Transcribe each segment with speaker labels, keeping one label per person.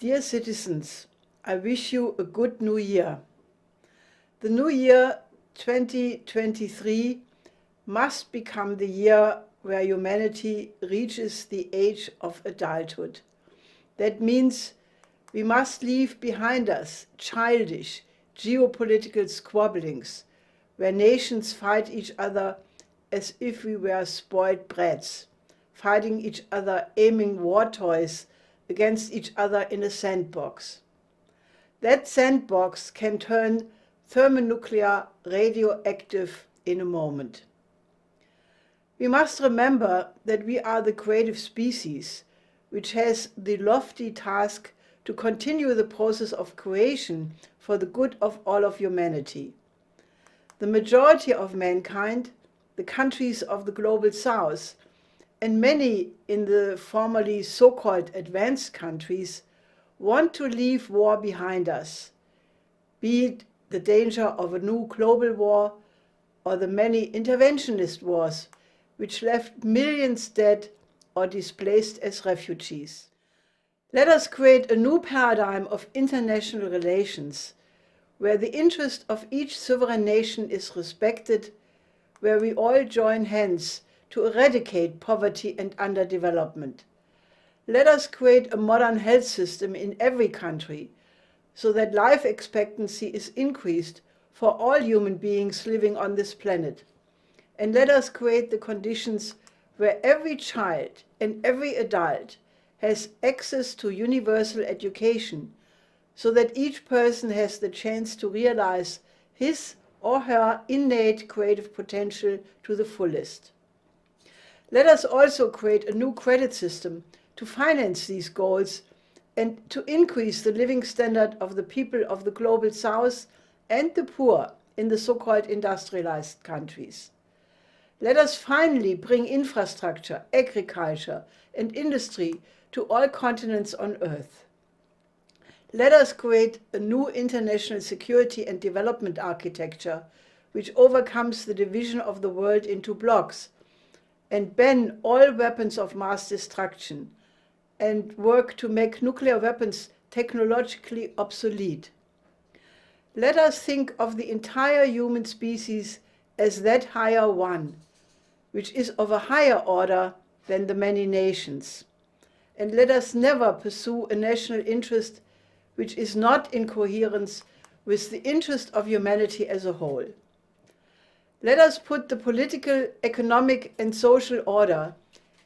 Speaker 1: Dear citizens, I wish you a good new year. The new year 2023 must become the year where humanity reaches the age of adulthood. That means we must leave behind us childish geopolitical squabblings, where nations fight each other as if we were spoiled brats, fighting each other, aiming war toys against each other in a sandbox. That sandbox can turn thermonuclear radioactive in a moment. We must remember that we are the creative species which has the lofty task to continue the process of creation for the good of all of humanity. The majority of mankind, the countries of the global south, and many in the formerly so-called advanced countries want to leave war behind us, be it the danger of a new global war or the many interventionist wars which left millions dead or displaced as refugees. Let us create a new paradigm of international relations where the interest of each sovereign nation is respected, where we all join hands to eradicate poverty and underdevelopment. Let us create a modern health system in every country so that life expectancy is increased for all human beings living on this planet. And let us create the conditions where every child and every adult has access to universal education so that each person has the chance to realize his or her innate creative potential to the fullest. Let us also create a new credit system to finance these goals and to increase the living standard of the people of the global south and the poor in the so-called industrialized countries. Let us finally bring infrastructure, agriculture, and industry to all continents on earth. Let us create a new international security and development architecture which overcomes the division of the world into blocks and ban all weapons of mass destruction and work to make nuclear weapons technologically obsolete. Let us think of the entire human species as that higher one, which is of a higher order than the many nations. And let us never pursue a national interest which is not in coherence with the interest of humanity as a whole. Let us put the political, economic, and social order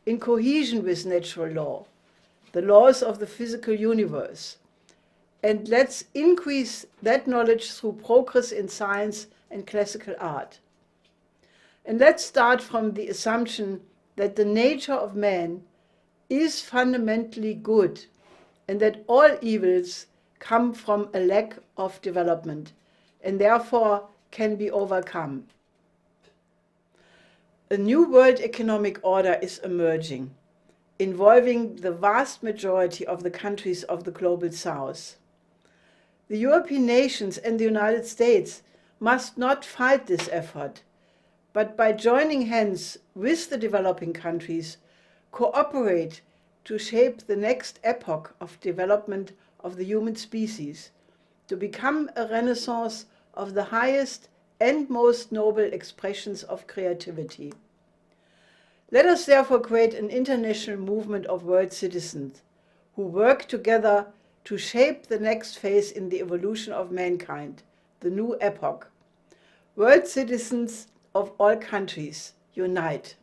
Speaker 1: in cohesion with natural law, the laws of the physical universe. And let's increase that knowledge through progress in science and classical art. And let's start from the assumption that the nature of man is fundamentally good and that all evils come from a lack of development and therefore can be overcome. A new world economic order is emerging, involving the vast majority of the countries of the global south. The European nations and the United States must not fight this effort, but by joining hands with the developing countries, cooperate to shape the next epoch of development of the human species, to become a renaissance of the highest and most noble expressions of creativity. Let us therefore create an international movement of world citizens who work together to shape the next phase in the evolution of mankind, the new epoch. World citizens of all countries, unite!